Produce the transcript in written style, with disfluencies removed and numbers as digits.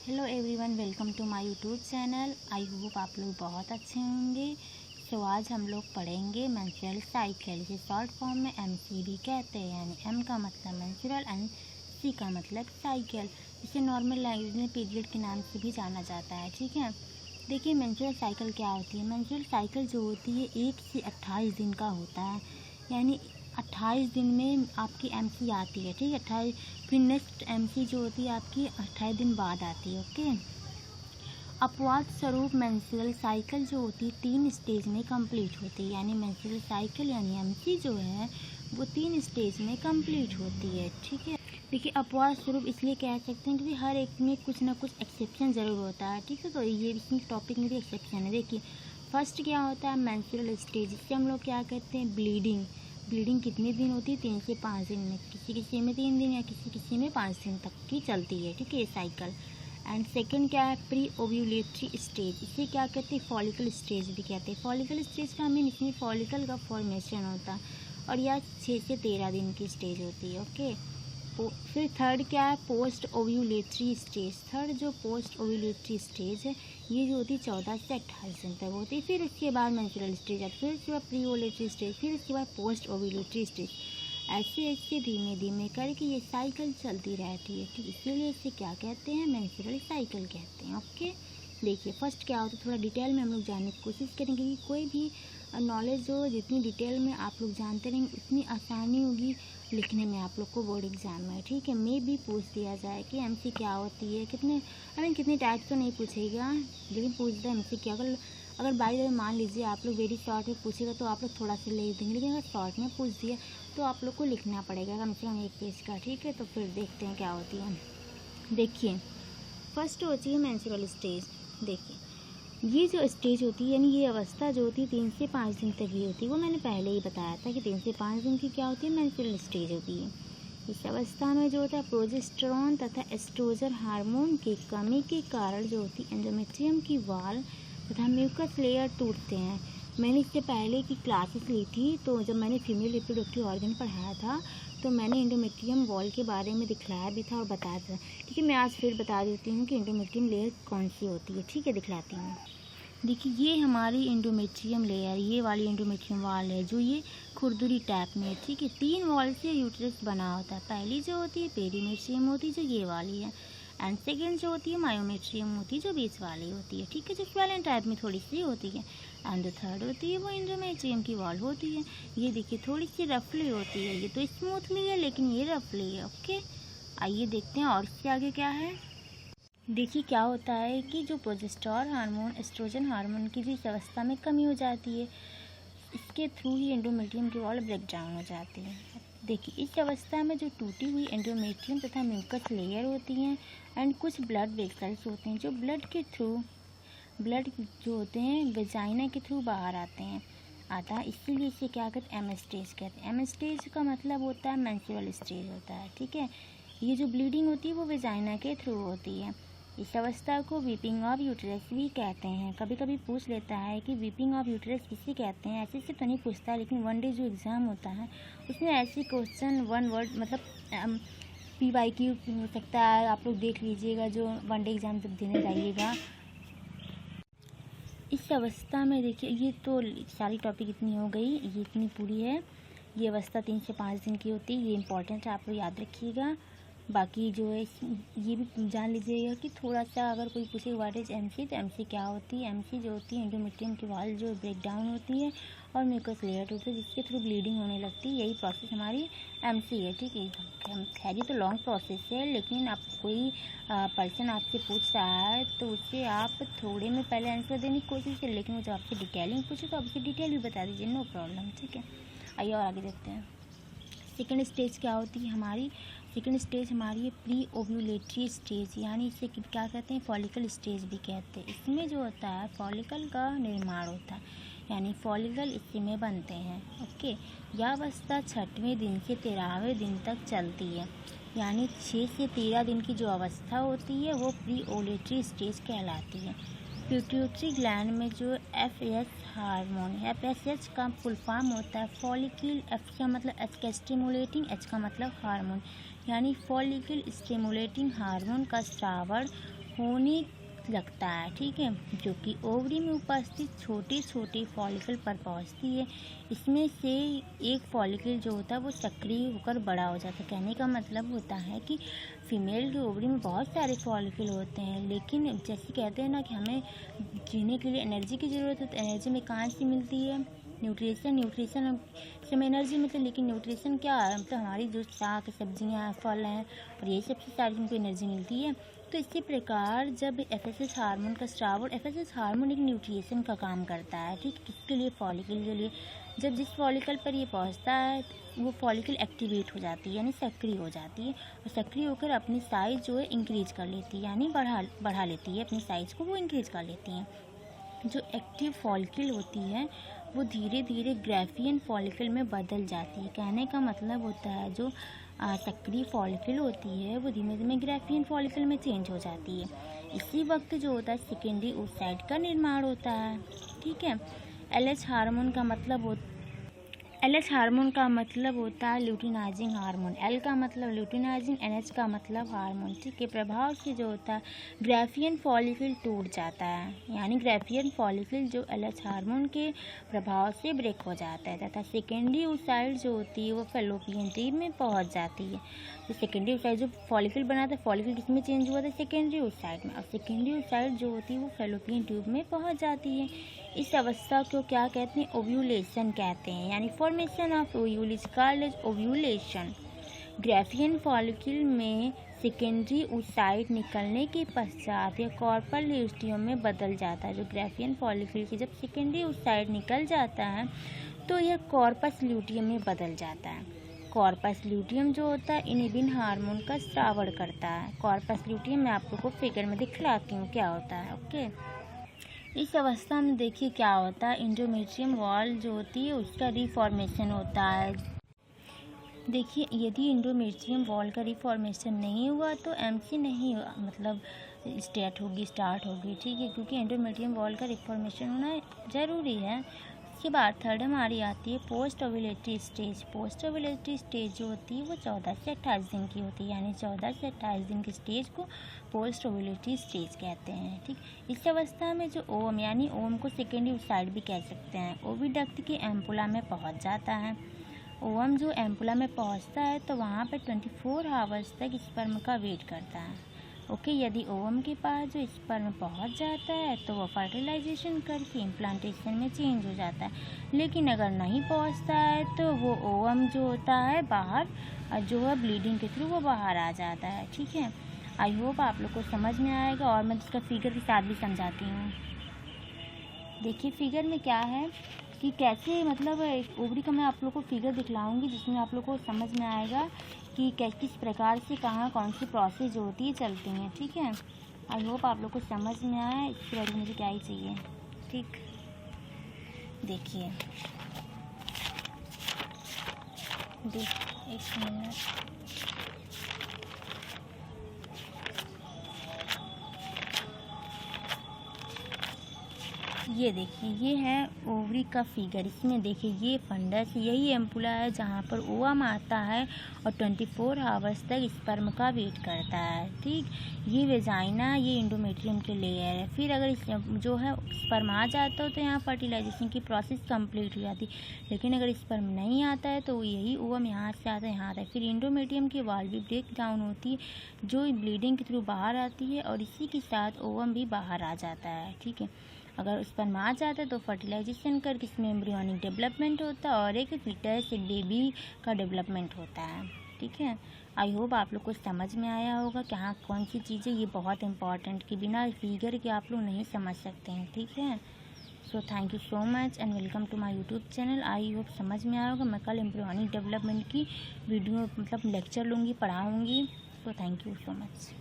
Hello everyone, welcome to my YouTube channel. I hope आप लोग बहुत अच्छे होंगे। तो आज हम लोग पढ़ेंगे मेंस्ट्रुअल साइकिल, जिसे शॉर्ट फॉर्म में एमसी भी कहते हैं। यानी एम का मतलब मेंस्ट्रुअल एंड सी का मतलब साइकिल। इसे नॉर्मल लैंग्वेज में पीरियड के नाम से भी जाना जाता है। ठीक है, देखिए मेंस्ट्रुअल साइकिल क्या होती है। मेंस्ट्रुअल साइकिल जो होती है 1 से 28 दिन का होता है। यानी 28 दिन में आपकी एमसी आती है। ठीक है, 28 फिर नेक्स्ट एमसी जो होती है आपकी 28 दिन बाद आती है। ओके, अपवाद स्वरूप मेंस्ट्रुअल साइकिल जो होती है 3 स्टेज में कंप्लीट होती है। यानी मेंस्ट्रुअल साइकिल यानी एमसी जो है वो 3 स्टेज में कंप्लीट होती है। ठीक है, देखिए अपवाद स्वरूप इसलिए कह सकते हैं क्योंकि हर एक में कुछ ना कुछ एक्सेप्शन ज़रूर होता है। ठीक है, तो ये इसमें टॉपिक में भी एक्सेप्शन है। देखिए फर्स्ट क्या होता है मेंस्ट्रुअल स्टेज, जिससे हम लोग क्या कहते हैं ब्लीडिंग। ब्लीडिंग कितने दिन होती है? 3 से 5 दिन में। किसी किसी में 3 दिन या किसी किसी में 5 दिन तक की चलती है। ठीक है, ये साइकिल। एंड सेकंड क्या है प्री ओव्यूलेटरी स्टेज, इसे क्या कहते हैं फॉलिकल स्टेज भी कहते हैं। फॉलिकल स्टेज का मीन इसमें फॉलिकल का फॉर्मेशन होता है और यह 6 से 13 दिन की स्टेज होती है। ओके, फिर थर्ड क्या है पोस्ट ओव्यूलेटरी स्टेज। थर्ड जो पोस्ट ओव्यूलेटरी स्टेज है ये जो होती है 14 से 28 दिन तक होती है। फिर उसके बाद मेंस्ट्रुअल स्टेज है, फिर उसके बाद प्री ओव्यूलेटरी स्टेज, फिर उसके बाद पोस्ट ओव्यूलेटरी स्टेज। ऐसे ऐसे धीमे धीमे करके ये साइकिल चलती रहती है। ठीक, इसीलिए इसे क्या कहते हैं मेंस्ट्रुअल साइकिल कहते हैं। ओके, देखिए फर्स्ट क्या होता है थोड़ा डिटेल में हम लोग जानने की कोशिश करेंगे कि कोई भी नॉलेज जो जितनी डिटेल में आप लोग जानते रहेंगे उतनी आसानी होगी लिखने में आप लोग को बोर्ड एग्जाम में। ठीक है, मे भी पूछ दिया जाए कि एमसी क्या होती है, कितने टाइप तो नहीं पूछेगा लेकिन पूछ दे एमसी क्या। अगर बाई द वे मान लीजिए आप लोग वेरी शॉर्ट में पूछेगा तो आप लोग थोड़ा सा लिख देंगे, लेकिन अगर शॉर्ट में पूछ दिया तो आप लोग को लिखना पड़ेगा कम से कम 1 पेज का। ठीक है, तो फिर देखते हैं क्या होती है। देखिए फर्स्ट होती है मेंस्ट्रुअल स्टेज। देखिए ये जो स्टेज होती है यानी ये अवस्था जो होती है 3 से 5 दिन तक ही होती है। वो मैंने पहले ही बताया था कि 3 से 5 दिन की क्या होती है मेंस्ट्रुअल स्टेज होती है। इस अवस्था में जो होता है प्रोजेस्टेरॉन तथा एस्ट्रोजन हार्मोन की कमी के कारण जो होती है एंडोमेट्रियम की वॉल तथा म्यूकस लेयर टूटते हैं। मैंने इससे पहले की क्लासेस ली थी, तो जब मैंने फीमेल रिप्रोडक्टिव ऑर्गन पढ़ाया था तो मैंने एंडोमेट्रियम वॉल के बारे में दिखलाया भी था और बताया था। ठीक है, मैं आज फिर बता देती हूँ कि एंडोमेट्रियम लेयर कौन सी होती है। ठीक है, दिखलाती हूँ। देखिए ये हमारी एंडोमेट्रियम लेयर, ये वाली एंडोमेट्रियम वॉल है जो ये खुरदुरी टाइप में है। ठीक है, 3 वॉल से यूट्रस बना होता है। पहली जो होती है पेरीमेट्रियम होती है जो ये वाली है, एंड सेकेंड जो होती है मायोमेट्रियम होती है जो बीच वाली होती है। ठीक है, जो स्वेलन टाइप में थोड़ी सी होती है। एंड जो थर्ड होती है वो एंडोमेट्रियम की वॉल होती है। ये देखिए थोड़ी सी रफली होती है, ये तो स्मूथली है लेकिन ये रफली है। ओके, आइए देखते हैं और इसके आगे क्या है। देखिए क्या होता है कि जो प्रोजेस्टेरॉन हार्मोन एस्ट्रोजन हार्मोन की जो इस अवस्था में कमी हो जाती है, इसके थ्रू ही एंडोमेट्रियम की वॉल ब्रेक डाउन हो जाती है। देखिए इस अवस्था में जो टूटी हुई एंडोमेट्रियम तथा म्यूकस लेयर होती हैं एंड कुछ ब्लड वेसल्स होते हैं जो ब्लड जो होते हैं वेजाइना के थ्रू बाहर आता है। इसीलिए इसे क्या कहते हैं एम स्टेज कहते हैं। एम स्टेज का मतलब होता है मेंस्ट्रुअल स्टेज होता है। ठीक है, ये जो ब्लीडिंग होती है वो वेजाइना के थ्रू होती है। इस अवस्था को वीपिंग ऑफ यूटेरस भी कहते हैं। कभी कभी पूछ लेता है कि वीपिंग ऑफ यूटेरस किसे कहते हैं। ऐसे से तो नहीं पूछता, लेकिन वन डे जो एग्ज़ाम होता है उसमें ऐसे क्वेश्चन वन वर्ड मतलब PYQ हो सकता है, आप लोग देख लीजिएगा जो वन डे एग्ज़ाम जब देने जाइएगा। इस अवस्था में देखिए ये तो सारी टॉपिक इतनी हो गई, ये इतनी पूरी है। ये अवस्था 3 से 5 दिन की होती है, ये इंपॉर्टेंट है, आप लोग याद रखिएगा। बाकी जो है ये भी जान लीजिएगा कि थोड़ा सा अगर कोई पूछे व्हाट इज एमसी, तो एमसी क्या होती है। एमसी जो होती है एंडोमेट्रियम की वॉल जो ब्रेक डाउन होती है और म्यूकस लेयर होती है जिसके थ्रू ब्लीडिंग होने लगती है। यही प्रोसेस हमारी एमसी है। ठीक है, खैर ये तो लॉन्ग प्रोसेस है, लेकिन आप कोई पर्सन आपसे पूछ रहा है तो उससे आप थोड़े में पहले आंसर देने की कोशिश करें, लेकिन वो जब आपसे डिटेलिंग पूछे तो आप उसे डिटेल भी बता दीजिए, नो प्रॉब्लम। ठीक है, आइए और आगे देखते हैं। सेकेंड स्टेज क्या होती है हमारी। सेकेंड स्टेज हमारी है प्री ओव्यूलेटरी स्टेज, यानी इसे क्या कहते हैं फॉलिकल स्टेज भी कहते हैं। इसमें जो होता है फॉलिकल का निर्माण होता है, यानी फॉलिकल इसी में बनते हैं। ओके, यह अवस्था 6वें दिन से 13वें दिन तक चलती है। यानी 6 से 13 दिन की जो अवस्था होती है वो प्री ओव्यूलेटरी स्टेज कहलाती है। पिट्यूटरी ग्लैंड में जो FS हार्मोन है, FSH का फुल फॉर्म होता है फॉलिकल, F का मतलब H का स्टिमुलेटिंग, H का मतलब हार्मोन, यानी फॉलिकल स्टिमुलेटिंग हार्मोन का स्रावण होने लगता है, ठीक है, जो कि ओवरी में उपस्थित छोटे छोटे फॉलिकल पर पहुंचती है। इसमें से एक फॉलिकल जो होता है वो सक्रिय होकर बड़ा हो जाता है। कहने का मतलब होता है कि फीमेल के ओवरी में बहुत सारे फॉलिकल होते हैं, लेकिन जैसे कहते हैं ना कि हमें जीने के लिए एनर्जी की ज़रूरत है, तो एनर्जी में कहाँ से मिलती है? न्यूट्रिशन से हमें एनर्जी मिलती है, लेकिन न्यूट्रिशन क्या है? मतलब हमारी जो साग सब्जियाँ फल हैं और ये सब से सारी हमको एनर्जी मिलती है। तो इसी प्रकार जब एफएसएच हार्मोन का स्राव, और एफएसएच हार्मोन एक न्यूट्रिशन का काम करता है, ठीक, किसके लिए? फॉलिकल के लिए। जब जिस फॉलिकल पर ये पहुंचता है वो फॉलिकल एक्टिवेट हो जाती है, यानी सक्रिय हो जाती है, और सक्रिय होकर अपनी साइज़ जो है इंक्रीज कर लेती है, यानी बढ़ा लेती है अपनी साइज़ को, वो इंक्रीज कर लेती हैं। जो एक्टिव फॉलिकल होती है वो धीरे धीरे ग्राफियन फॉलिकल में बदल जाती है। कहने का मतलब होता है जो सक्रिय फॉलिकल होती है वो धीमे धीमे ग्राफियन फॉलिकल में चेंज हो जाती है। इसी वक्त जो होता है सेकेंडरी oocyte का निर्माण होता है, ठीक है। LH हार्मोन का मतलब होता है ल्यूटिनाइजिंग हार्मोन। L का मतलब ल्यूटिनाइजिंग, NH का मतलब हार्मोन, ठीक है। प्रभाव से जो होता है ग्राफियन फॉलिकल टूट जाता है, यानी ग्राफियन फॉलिकल जो LH हार्मोन के प्रभाव से ब्रेक हो जाता है, तथा सेकेंडरी oocyte जो होती है वो फैलोपियन ट्यूब में पहुंच जाती है। तो सेकेंडरी oocyte जो फॉलिकल बना था, फॉलिकल किस में चेंज हुआ था? सेकेंडरी oocyte में। और सेकेंडरी oocyte जो होती है वो फैलोपियन ट्यूब में पहुंच जाती है। इस अवस्था को क्या कहते हैं? ओव्यूलेशन कहते हैं, यानी formation of ovule is called as ovulation. Graafian follicle में सेकेंडरी oocyte निकलने के पश्चात यह कॉर्पल ल्यूटियम में बदल जाता है। जो ग्राफियन फॉलिकल के जब सेकेंडरी oocyte निकल जाता है तो यह कॉर्पस ल्यूटियम में बदल जाता है। कॉर्पस ल्यूटियम जो होता है इनिबिन हार्मोन का स्रावण करता है। कॉर्पस ल्यूटियम मैं आप लोग को फिगर में दिखलाती हूँ क्या होता है, ओके। इस अवस्था में देखिए क्या होता है, एंडोमेट्रियम वॉल जो होती है उसका रिफॉर्मेशन होता है। देखिए यदि एंडोमेट्रियम वॉल का रिफॉर्मेशन नहीं हुआ तो एमसी नहीं मतलब स्टार्ट होगी, ठीक है, क्योंकि एंडोमेट्रियम वॉल का रिफॉर्मेशन होना ज़रूरी है। उसके बाद थर्ड हमारी आती है post ovulatory stage. Post ovulatory stage जो होती है वो 14 से 28 दिन की होती है, यानी 14 से 28 दिन की स्टेज को पोस्ट ओव्यूलेटरी स्टेज कहते हैं, ठीक। इस अवस्था में जो ओवम, यानी ओवम को सेकेंडरी oocyte भी कह सकते हैं, ओविडक्ट के एम्पुला में पहुंच जाता है। ओवम जो एम्पुला में पहुंचता है तो वहाँ पर 24 आवर्स तक स्पर्म का वेट करता है, ओके। यदि ओवम के पास जो स्पर्म पहुंच जाता है तो वो फर्टिलाइजेशन करके इम्प्लांटेशन में चेंज हो जाता है, लेकिन अगर नहीं पहुंचता है तो वो ओवम जो होता है बाहर जो है ब्लीडिंग के थ्रू वो बाहर आ जाता है, ठीक है। आई होप आप लोग को समझ में आएगा, और मैं इसका फिगर के साथ भी समझाती हूँ। देखिए फिगर में क्या है कि कैसे मतलब ओवरी का मैं आप लोग को फिगर दिखलाऊंगी जिसमें आप लोग को समझ में आएगा कि किस प्रकार से कहाँ कौन सी प्रोसेस जो होती है चलती हैं, ठीक है। आई होप आप लोग को समझ में आए। इसके बाद मुझे क्या ही चाहिए, ठीक। देखिए एक मिनट, ये देखिए ये है ओवरी का फिगर। इसमें देखिए ये फंडस, यही एम्पुला है जहाँ पर ओवम आता है और 24 आवर्स तक स्पर्म का वेट करता है, ठीक। ये वेजाइना, ये एंडोमेट्रियम के लेयर है। फिर अगर इस जो है स्पर्म आ जाता है तो यहाँ फर्टिलाइजेशन की प्रोसेस कंप्लीट हो जाती है, लेकिन अगर स्पर्म नहीं आता है तो यही ओवम यहाँ से आता है, यहाँ आता है। फिर एंडोमेट्रियम की वॉल भी ब्रेक डाउन होती है जो ब्लीडिंग के थ्रू बाहर आती है, और इसी के साथ ओवम भी बाहर आ जाता है, ठीक है। अगर स्पर्म आ जाता है तो फर्टिलाइजेशन करके इसमें एम्ब्रियोनिक डेवलपमेंट होता है और एक फीटस एक बेबी का डेवलपमेंट होता है, ठीक है। आई होप आप लोग को समझ में आया होगा कि हाँ कौन सी चीज़ें ये बहुत इंपॉर्टेंट कि बिना फिगर के आप लोग नहीं समझ सकते हैं, ठीक है। So thank you so much and welcome to my YouTube channel. I hope समझ में आया होगा। मैं कल एम्ब्रियोनिक डेवलपमेंट की वीडियो मतलब लेक्चर लूँगी, पढ़ाऊँगी। So thank you so much.